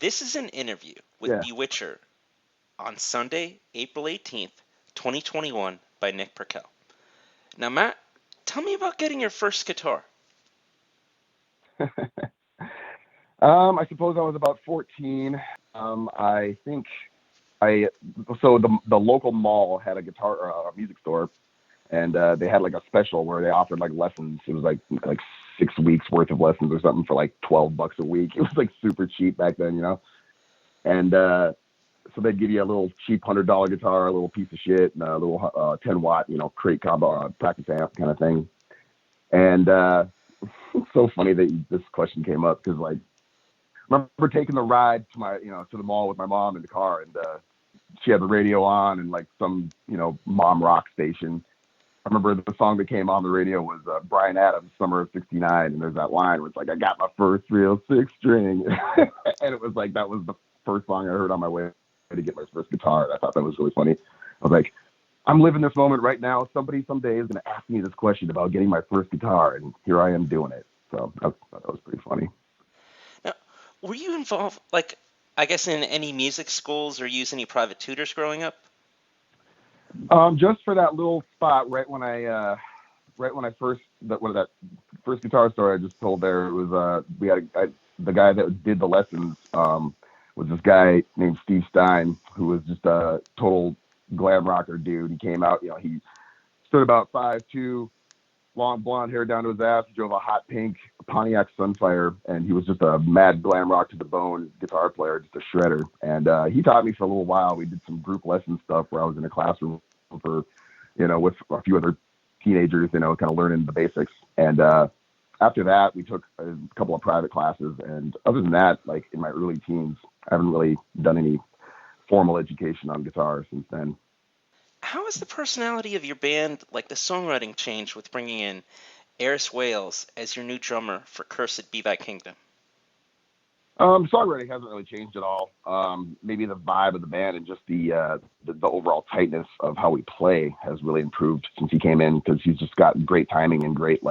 This is an interview with Yeah. Bewitcher on Sunday, April 18th, 2021 by Nick Perkel. Now, Matt, tell me about getting your first guitar. I suppose I was about 14. I think the local mall had a guitar or a music store, and they had like a special where they offered like lessons. It was like 6 weeks worth of lessons or something for like $12 a week. It was like super cheap back then, you know. And so they'd give you a little cheap $100 guitar, a little piece of shit, and a little 10 watt, crate combo practice amp kind of thing. And it's so funny that this question came up because like I remember taking the ride to to the mall with my mom in the car, and she had the radio on and like some mom rock station. I remember the song that came on the radio was Bryan Adams' "Summer of '69," and there's that line where it's like, "I got my first real six string," and it was like that was the first song I heard on my way to get my first guitar. And I thought that was really funny. I was like, I'm living this moment right now. Somebody someday is going to ask me this question about getting my first guitar, and here I am doing it. So I thought that was pretty funny. Now, were you involved, like, I guess, in any music schools or use any private tutors growing up? Just for that little spot right when I first that first guitar story I just told there, it was we had the guy that did the lessons was this guy named Steve Stein, who was just a total glam rocker dude. He came out, he stood about 5'2", long blonde hair down to his ass, drove a hot pink Pontiac Sunfire, and he was just a mad glam rock to the bone guitar player, just a shredder. And he taught me for a little while. We did some group lesson stuff where I was in a classroom for, with a few other teenagers, kind of learning the basics. And after that, we took a couple of private classes. And other than that, like in my early teens, I haven't really done any formal education on guitar since then. How has the personality of your band, like the songwriting, changed with bringing in Aris Wales as your new drummer for Cursed Be Thy Kingdom? Songwriting hasn't really changed at all. Maybe the vibe of the band and just the overall tightness of how we play has really improved since he came in, because he's just got great timing and great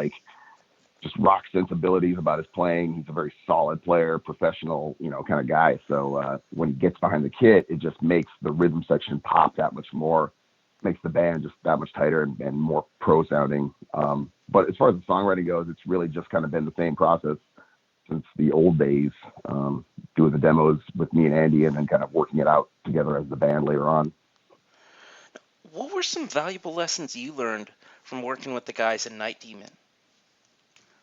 just rock sensibilities about his playing. He's a very solid player, professional, kind of guy. So when he gets behind the kit, it just makes the rhythm section pop that much more, makes the band just that much tighter and more pro sounding. But as far as the songwriting goes, it's really just kind of been the same process since the old days, doing the demos with me and Andy and then kind of working it out together as the band later on. What were some valuable lessons you learned from working with the guys in Night Demon?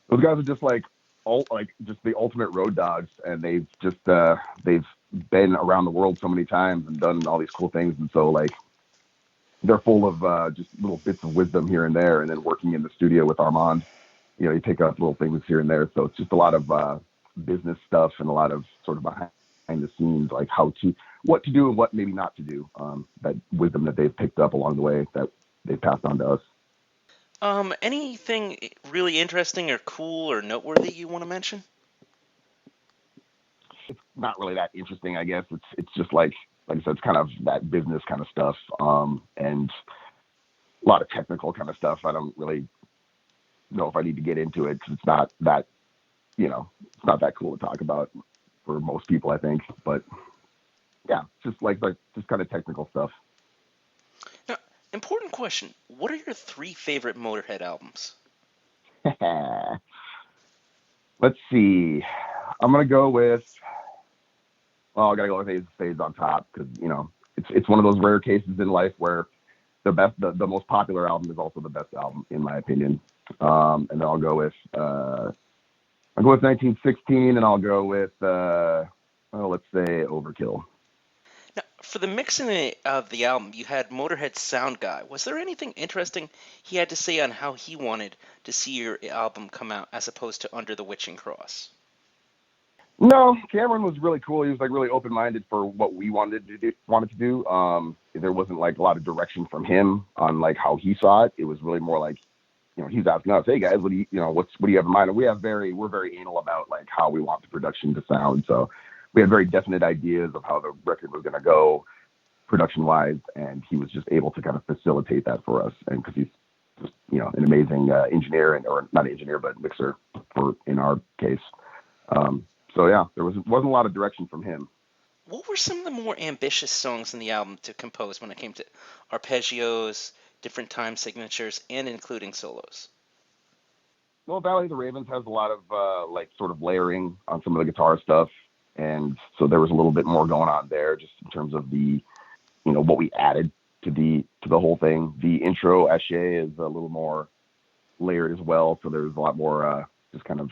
Those guys are just just the ultimate road dogs, and they've been around the world so many times and done all these cool things, and so they're full of just little bits of wisdom here and there. And then working in the studio with Armand, you pick up little things here and there. So it's just a lot of business stuff and a lot of sort of behind the scenes, like what to do and what maybe not to do. That wisdom that they've picked up along the way that they passed on to us. Anything really interesting or cool or noteworthy you want to mention? It's not really that interesting, I guess. It's just like I said, it's kind of that business kind of stuff, and a lot of technical kind of stuff. I don't really know if I need to get into it because it's not that, it's not that cool to talk about for most people, I think. But yeah, just just kind of technical stuff. Now, important question. What are your 3 favorite Motorhead albums? Let's see. I'm going to go with, I got to go with Ace of Spades on top because, it's one of those rare cases in life where the most popular album is also the best album, in my opinion. And then I'll go with 1916, and I'll go with, let's say Overkill. Now, for the mixing of the album, you had Motorhead's sound guy. Was there anything interesting he had to say on how he wanted to see your album come out as opposed to Under the Witching Cross? No, Cameron was really cool. He was really open-minded for what we wanted to do. There wasn't a lot of direction from him on how he saw it. It was really more he's asking us, "Hey guys, what do you have in mind?" And we're very anal about how we want the production to sound. So we had very definite ideas of how the record was going to go production-wise, and he was just able to kind of facilitate that for us. And because he's just an amazing engineer or not engineer but mixer in our case. So yeah, there wasn't a lot of direction from him. What were some of the more ambitious songs in the album to compose when it came to arpeggios, different time signatures, and including solos? Well, Valley of the Ravens has a lot of like sort of layering on some of the guitar stuff, and so there was a little bit more going on there, just in terms of the what we added to the whole thing. The intro Ashe is a little more layered as well, so there's a lot more just kind of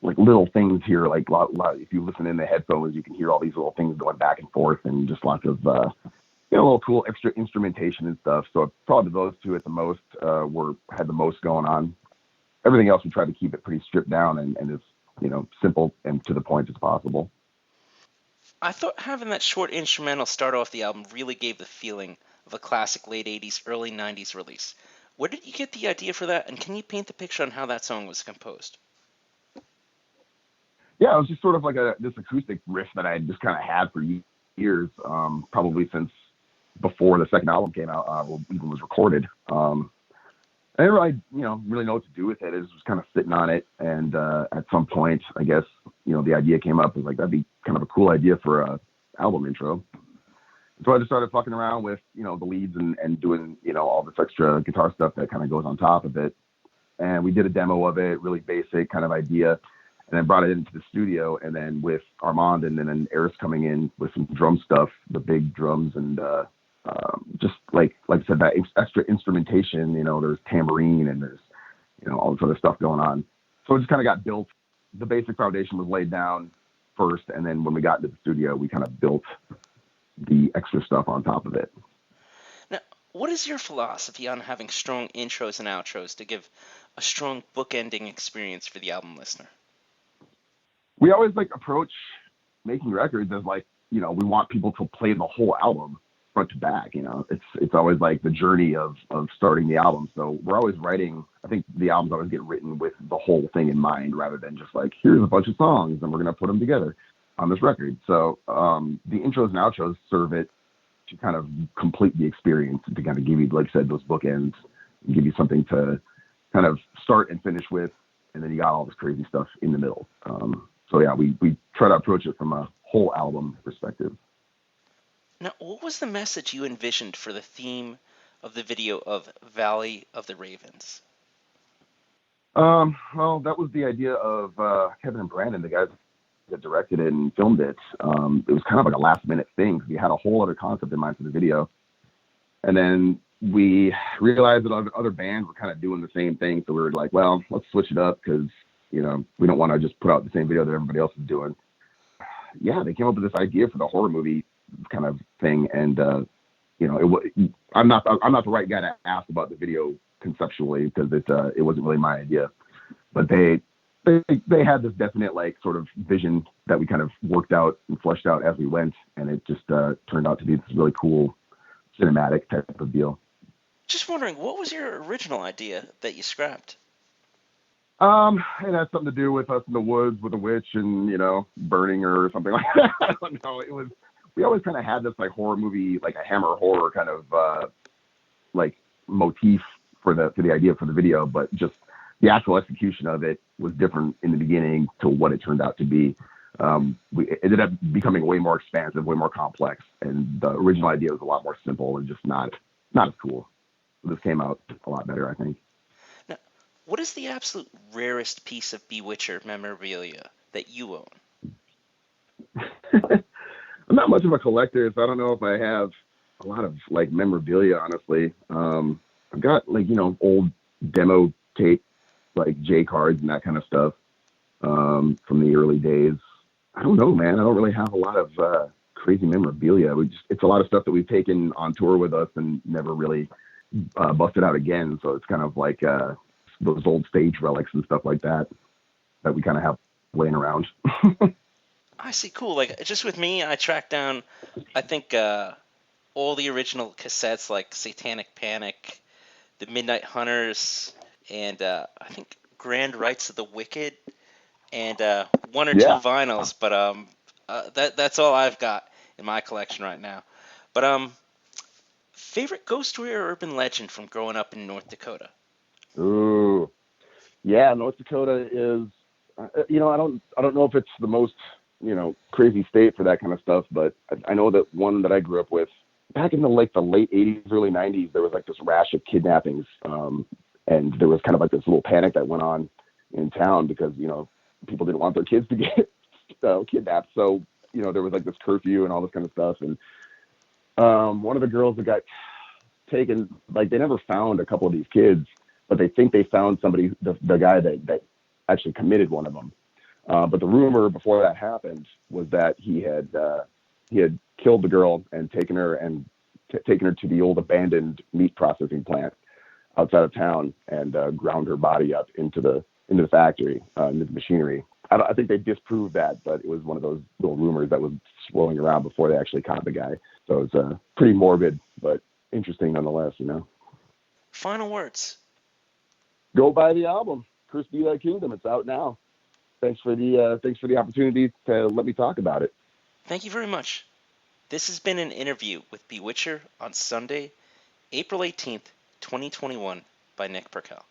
like little things here. Like if you listen in the headphones, you can hear all these little things going back and forth, and just lots of little cool extra instrumentation and stuff. So probably those two at the most were had the most going on. Everything else we tried to keep it pretty stripped down and as simple and to the point as possible. I thought having that short instrumental start off the album really gave the feeling of a classic late 80s, early 90s release. Where did you get the idea for that, and can you paint the picture on how that song was composed? Yeah, it was just sort of like this acoustic riff that I just kind of had for years, probably since before the second album came out, or even was recorded. I didn't really, really know what to do with it. I was just kind of sitting on it, and at some point, I guess, the idea came up. It was like that'd be kind of a cool idea for a album intro. So I just started fucking around with, the leads and doing, all this extra guitar stuff that kind of goes on top of it. And we did a demo of it, really basic kind of idea, and then brought it into the studio. And then with Armand and then Aris coming in with some drum stuff, the big drums and just like I said, that extra instrumentation, there's tambourine and there's, all this other stuff going on. So it just kind of got built. The basic foundation was laid down first. And then when we got into the studio, we kind of built the extra stuff on top of it. Now, what is your philosophy on having strong intros and outros to give a strong bookending experience for the album listener? We always approach making records as we want people to play the whole album front to back. It's always like the journey of starting the album. So we're always writing. I think the albums always get written with the whole thing in mind, rather than just like, here's a bunch of songs and we're gonna put them together on this record. So the intros and outros serve it to kind of complete the experience, to kind of give you, like I said, those bookends, and give you something to kind of start and finish with, and then you got all this crazy stuff in the middle. So yeah, we try to approach it from a whole album perspective. Now, what was the message you envisioned for the theme of the video of Valley of the Ravens? Well, that was the idea of Kevin and Brandon, the guys that directed it and filmed it. It was kind of like a last minute thing. We had a whole other concept in mind for the video. And then we realized that other bands were kind of doing the same thing. So we were like, well, let's switch it up because, we don't want to just put out the same video that everybody else is doing. Yeah, they came up with this idea for the horror movie kind of thing. And, I'm not the right guy to ask about the video conceptually because it wasn't really my idea. But they had this definite sort of vision that we kind of worked out and fleshed out as we went, and it just turned out to be this really cool cinematic type of deal. Just wondering, what was your original idea that you scrapped? It had something to do with us in the woods with a witch and burning her or something like that. I don't know. We always kind of had this horror movie, like a Hammer horror kind of motif for the idea for the video, but just the actual execution of it was different in the beginning to what it turned out to be. It ended up becoming way more expansive, way more complex, and the original idea was a lot more simple and just not as cool. So this came out a lot better, I think. Now, what is the absolute rarest piece of Bewitcher memorabilia that you own? I'm not much of a collector, so I don't know if I have a lot of memorabilia, honestly. I've got old demo tape, J cards and that kind of stuff from the early days. I don't know, man. I don't really have a lot of crazy memorabilia. It's a lot of stuff that we've taken on tour with us and never really busted out again. So it's kind of like those old stage relics and stuff like that we kind of have laying around. I see, cool. Just with me, I tracked down, I think, all the original cassettes, like Satanic Panic, The Midnight Hunters, and I think Grand Rites of the Wicked, and one or two vinyls. But that's all I've got in my collection right now. But favorite ghost story or urban legend from growing up in North Dakota? Ooh, yeah, North Dakota is. I don't know if it's the most crazy state for that kind of stuff. But I know that one that I grew up with back in the late '80s, early '90s, there was like this rash of kidnappings, and there was kind of like this little panic that went on in town because people didn't want their kids to get kidnapped. So there was like this curfew and all this kind of stuff. And one of the girls that got taken, like they never found a couple of these kids, but they think they found somebody, the guy that actually committed one of them. But the rumor before that happened was that he had killed the girl and taken her to the old abandoned meat processing plant outside of town and ground her body up into the factory, into the machinery. I think they disproved that, but it was one of those little rumors that was swirling around before they actually caught the guy. So it's pretty morbid, but interesting nonetheless. Final words. Go buy the album, Cursed Be Thy Kingdom. It's out now. Thanks for the opportunity to let me talk about it. Thank you very much. This has been an interview with Bewitcher on Sunday, April 18th, 2021 by Nick Perkel.